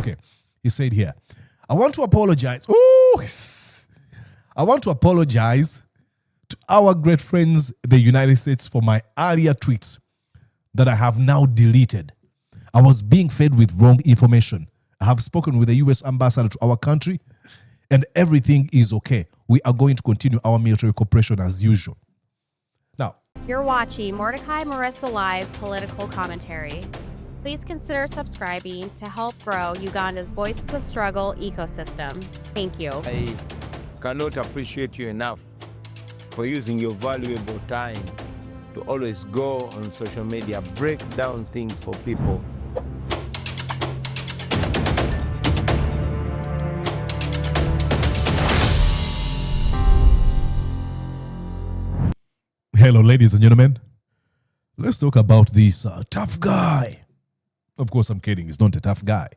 Okay. He said here, I want to apologize. Oh, I want to apologize to our great friends, the United States, for my earlier tweets that I have now deleted. I was being fed with wrong information. I have spoken with the US ambassador to our country and everything is okay. We are going to continue our military cooperation as usual. Now, you're watching Mordecai Marissa Live Political Commentary. Please consider subscribing to help grow Uganda's Voices of Struggle ecosystem. Thank you. I cannot appreciate you enough for using your valuable time to always go on social media, break down things for people. hello, ladies and gentlemen. Let's talk about this tough guy. Of course, I'm kidding. He's not a tough guy.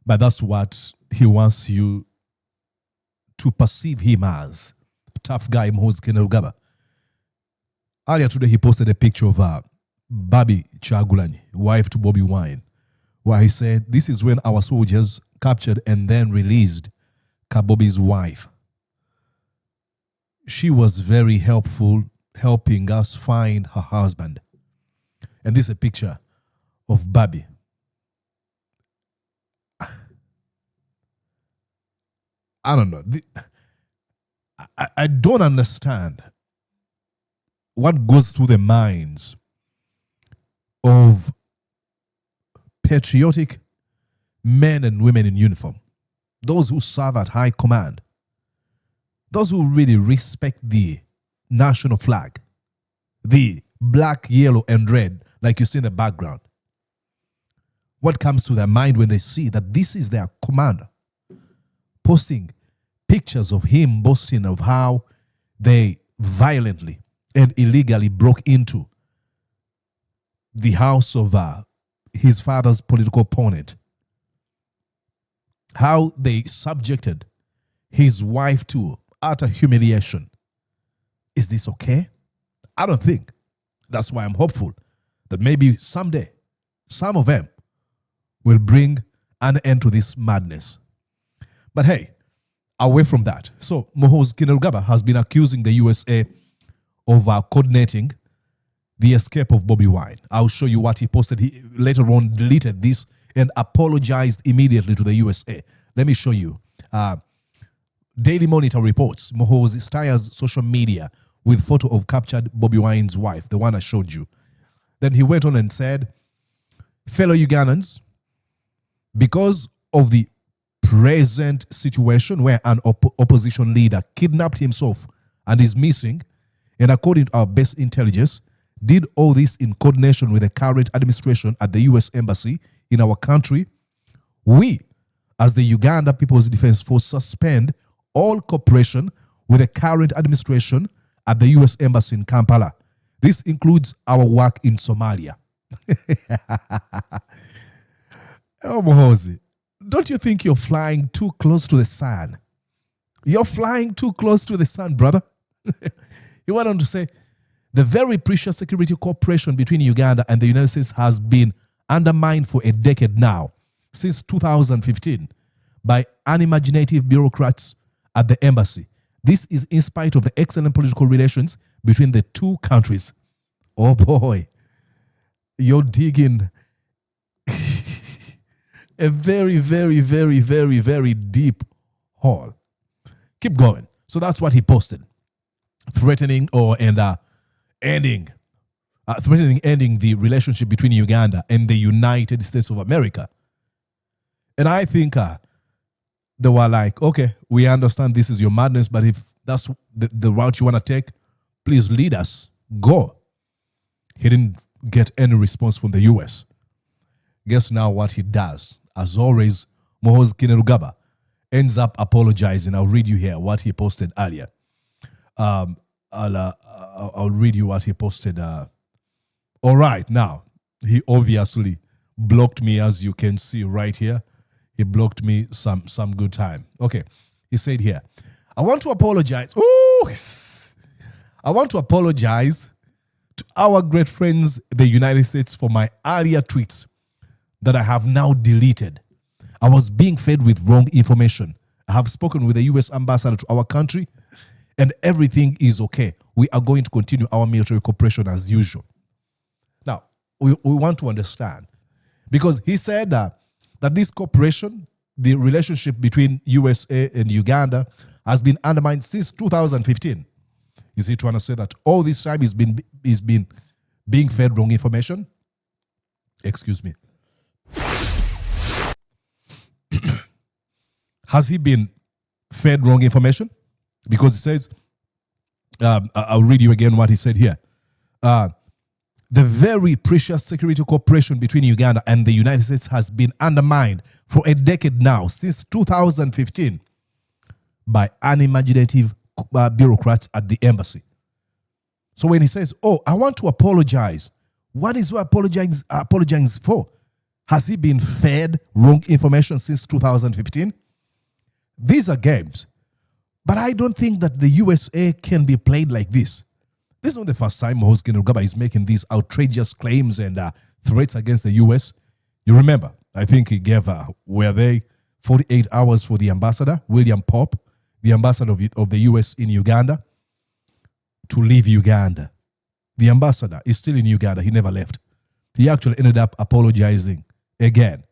But that's what he wants you to perceive him as. Tough guy, Muhoozi Kainerugaba. Earlier today, he posted a picture of Babi Kyagulanyi, wife to Bobi Wine, where he said, this is when our soldiers captured and then released Kabobi's wife. She was very helpful, helping us find her husband. And this is a picture of Babi. I don't know. I don't understand what goes through the minds of patriotic men and women in uniform, those who serve at high command, those who really respect the national flag, the black, yellow, and red, like you see in the background. What comes to their mind when they see that this is their commander posting pictures of him boasting of how they violently and illegally broke into the house of his father's political opponent, how they subjected his wife to utter humiliation. Is this okay? I don't think. That's why I'm hopeful that maybe someday some of them will bring an end to this madness. But hey, away from that. So Muhoozi Kainerugaba has been accusing the USA of coordinating the escape of Bobi Wine. I'll show you what he posted. He later on deleted this and apologized immediately to the USA. Let me show you. Daily Monitor reports Muhoozi stirs social media with photo of captured Bobi Wine's wife, the one I showed you. Then he went on and said, fellow Ugandans, because of the present situation where an opposition leader kidnapped himself and is missing, and according to our best intelligence, did all this in coordination with the current administration at the US Embassy in our country, we, as the Uganda People's Defense Force, suspend all cooperation with the current administration at the US Embassy in Kampala. This includes our work in Somalia. Oh, Muhoozi, don't you think you're flying too close to the sun? You're flying too close to the sun, brother. He went on to say, the very precious security cooperation between Uganda and the United States has been undermined for a decade now, since 2015, by unimaginative bureaucrats at the embassy. This is in spite of the excellent political relations between the two countries. Oh boy, you're digging a very, very, very, very, very deep hole. Keep going. So that's what he posted, threatening ending the relationship between Uganda and the United States of America. And I think they were like, okay, we understand this is your madness, but if that's the route you want to take, please lead us. Go. He didn't get any response from the US. Guess now what he does? As always, Muhoozi Kainerugaba ends up apologizing. I'll read you here what he posted earlier. I'll read you what he posted. All right, now, he obviously blocked me, as you can see right here. He blocked me some good time. Okay, he said here, I want to apologize. Ooh, I want to apologize to our great friends, the United States, for my earlier tweets that I have now deleted. I was being fed with wrong information. I have spoken with the US ambassador to our country, and everything is okay. We are going to continue our military cooperation as usual. Now, we want to understand, because he said that this cooperation, the relationship between USA and Uganda, has been undermined since 2015. Is he trying to say that all this time he's been being fed wrong information? Excuse me. Has he been fed wrong information? Because he says, I'll read you again what he said here. The very precious security cooperation between Uganda and the United States has been undermined for a decade now, since 2015, by unimaginative bureaucrats at the embassy. So when he says, oh, I want to apologize, what is he apologizing for? Has he been fed wrong information since 2015? These are games. But I don't think that the USA can be played like this. This is not the first time Muhoozi Kainerugaba is making these outrageous claims and threats against the US. You remember, I think he gave, 48 hours for the ambassador, William Pope, the ambassador of the US in Uganda, to leave Uganda. The ambassador is still in Uganda. He never left. He actually ended up apologizing again.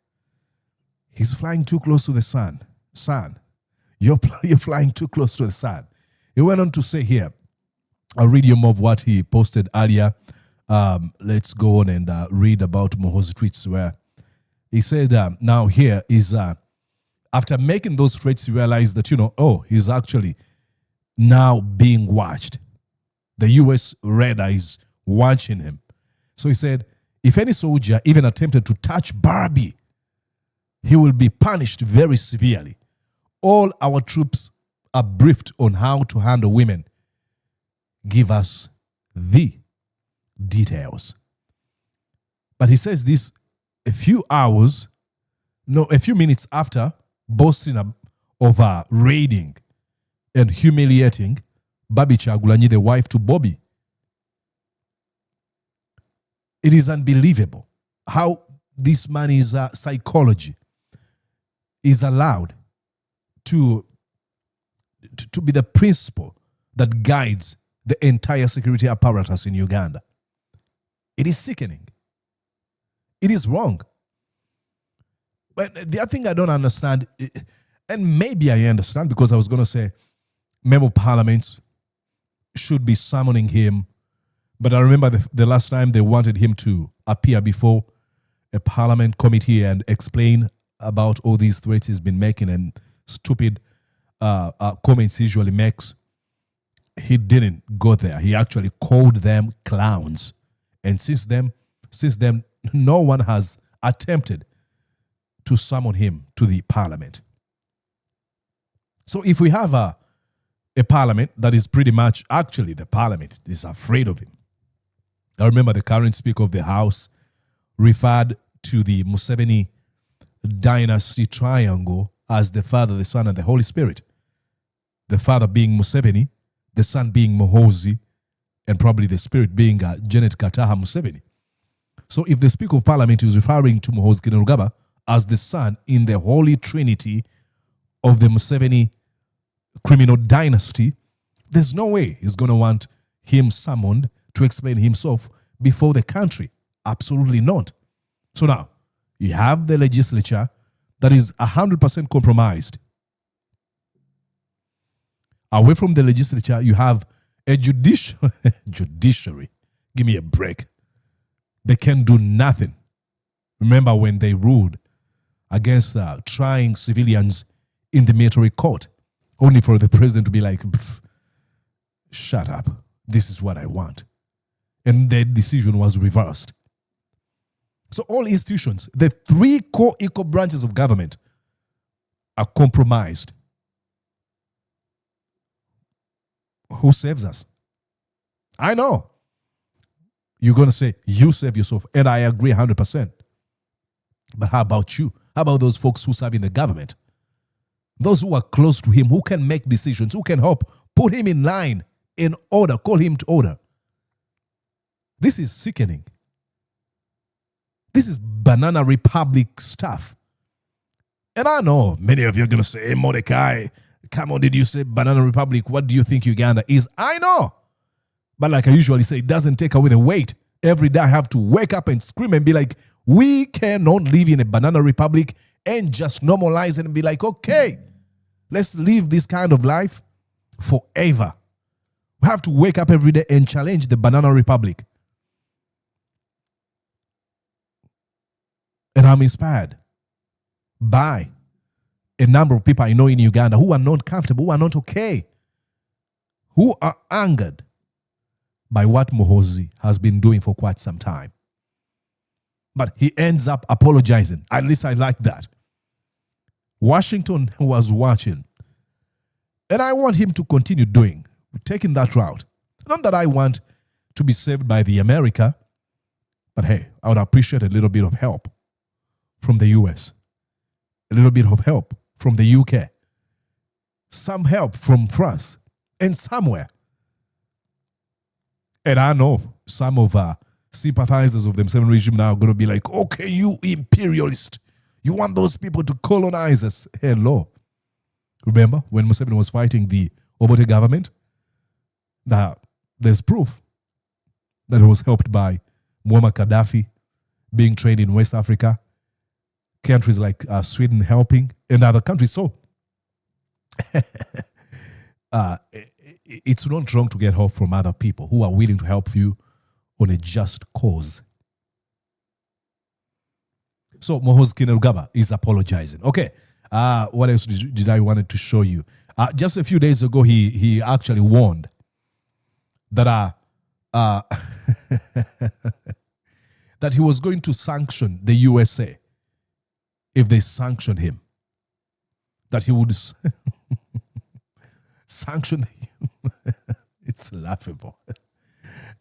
He's flying too close to the sun. Son, you're flying too close to the sun. He went on to say here, I'll read you more of what he posted earlier. Let's go on and read about Muhoozi tweets, where he said, now here is, after making those threats, he realized that, he's actually now being watched. The US radar is watching him. So he said, if any soldier even attempted to touch Barbie, he will be punished very severely. All our troops are briefed on how to handle women. Give us the details. But he says this a few minutes after boasting of raiding and humiliating Babi Kyagulanyi, the wife to Bobi. It is unbelievable how this man's psychology is allowed to be the principle that guides the entire security apparatus in Uganda. It is sickening. It is wrong. But the other thing I don't understand, and maybe I understand, because I was going to say member of parliament should be summoning him. But I remember the last time they wanted him to appear before a parliament committee and explain about all these threats he's been making and stupid comments he usually makes. He didn't go there. He actually called them clowns. And since then, no one has attempted to summon him to the parliament. So if we have a parliament that is pretty much, actually the parliament is afraid of him. I remember the current speaker of the House referred to the Museveni dynasty triangle as the Father, the Son, and the Holy Spirit. The Father being Museveni, the Son being Muhoozi, and probably the Spirit being Janet Kataha Museveni. So if the Speaker of Parliament is referring to Muhoozi Kainerugaba as the Son in the Holy Trinity of the Museveni criminal dynasty, there's no way he's going to want him summoned to explain himself before the country. Absolutely not. So now, you have the legislature that is 100% compromised. Away from the legislature, you have a judiciary. Give me a break. They can do nothing. Remember when they ruled against trying civilians in the military court, only for the president to be like, shut up. This is what I want. And the decision was reversed. So all institutions, the three core equal branches of government, are compromised. Who saves us? I know. You're going to say, you save yourself. And I agree 100%. But how about you? How about those folks who serve in the government? Those who are close to him, who can make decisions, who can help put him in line, in order, call him to order. This is sickening. This is banana republic stuff. And I know many of you are going to say, hey, Mordecai, come on, did you say Banana Republic? What do you think Uganda is? I know. But like I usually say, it doesn't take away the weight. Every day I have to wake up and scream and be like, we cannot live in a Banana Republic and just normalize it and be like, okay, let's live this kind of life forever. We have to wake up every day and challenge the Banana Republic. And I'm inspired by a number of people I know in Uganda who are not comfortable, who are not okay, who are angered by what Muhoozi has been doing for quite some time. But he ends up apologizing. At least I like that. Washington was watching. And I want him to continue taking that route. Not that I want to be saved by the America, but hey, I would appreciate a little bit of help from the US, a little bit of help from the UK, some help from France, and somewhere. And I know some of sympathizers of the M7 regime now are going to be like, okay, you imperialist, you want those people to colonize us. Hello. Remember when Museveni was fighting the Obote government? There's proof that he was helped by Muammar Gaddafi being trained in West Africa, countries like Sweden helping, and other countries. So it's not wrong to get help from other people who are willing to help you on a just cause. So Muhoozi Kainerugaba is apologizing. Okay, what else did I wanted to show you? Just a few days ago, he actually warned that that he was going to sanction the USA if they sanction him. That he would sanction it's laughable.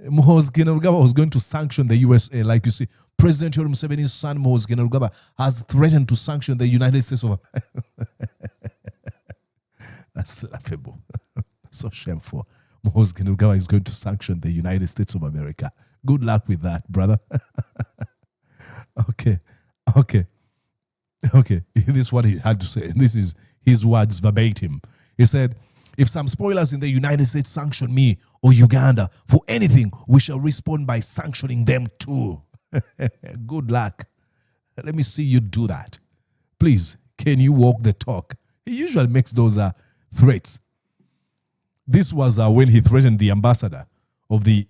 Muhoozi Kainerugaba was going to sanction the USA. Like you see, President Yoweri Museveni's son, Muhoozi Kainerugaba, has threatened to sanction the United States of America. That's laughable. So shameful. Muhoozi Kainerugaba is going to sanction the United States of America. Good luck with that, brother. Okay. This is what he had to say. This is his words verbatim. He said, if some spoilers in the United States sanction me or Uganda for anything, we shall respond by sanctioning them too. Good luck. Let me see you do that. Please, can you walk the talk? He usually makes those threats. This was when he threatened the ambassador of the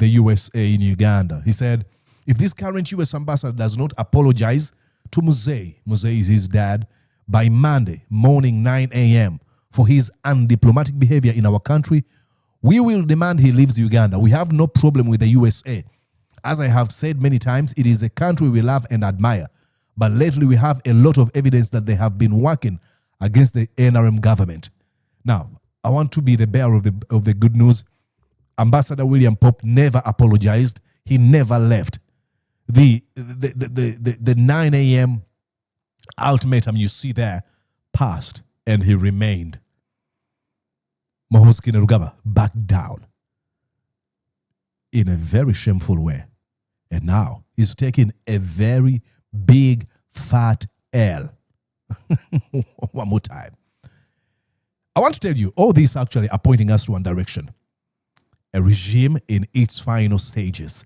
USA in Uganda. He said, if this current US ambassador does not apologize to Muhoozi is his dad, by Monday morning 9 a.m. for his undiplomatic behavior in our country, we will demand he leaves Uganda. We have no problem with the USA. As I have said many times, it is a country we love and admire. But lately we have a lot of evidence that they have been working against the NRM government. Now, I want to be the bearer of the good news. Ambassador William Pope never apologized. He never left. The 9 a.m. ultimatum you see there passed, and he remained. Muhoozi Kainerugaba backed down in a very shameful way. And now he's taking a very big, fat L. One more time. I want to tell you, all these actually are pointing us to one direction. A regime in its final stages.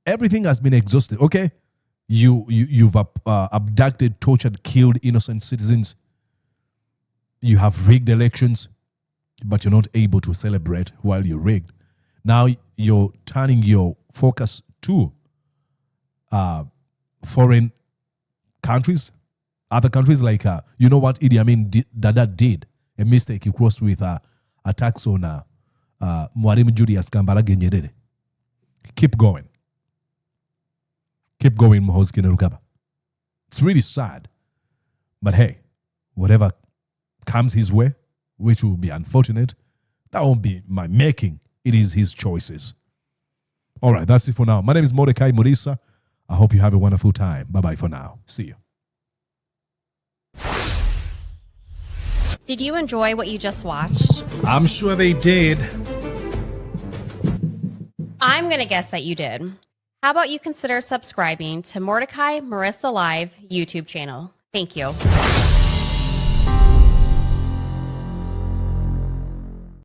Everything has been exhausted. Okay, you've abducted, tortured, killed innocent citizens. You have rigged elections, but you're not able to celebrate while you're rigged. Now you're turning your focus to foreign countries, other countries like, you know what Idi Amin Dada did? A mistake. He crossed with attacks on Mwalimu Julius Kambarage Nyerere. Keep going. Keep going, Muhoozi Kainerugaba. It's really sad. But hey, whatever comes his way, which will be unfortunate, that won't be my making. It is his choices. All right, that's it for now. My name is Mordecai Murisa. I hope you have a wonderful time. Bye-bye for now. See you. Did you enjoy what you just watched? I'm sure they did. I'm going to guess that you did. How about you consider subscribing to Mordecai Marissa Live YouTube channel? Thank you.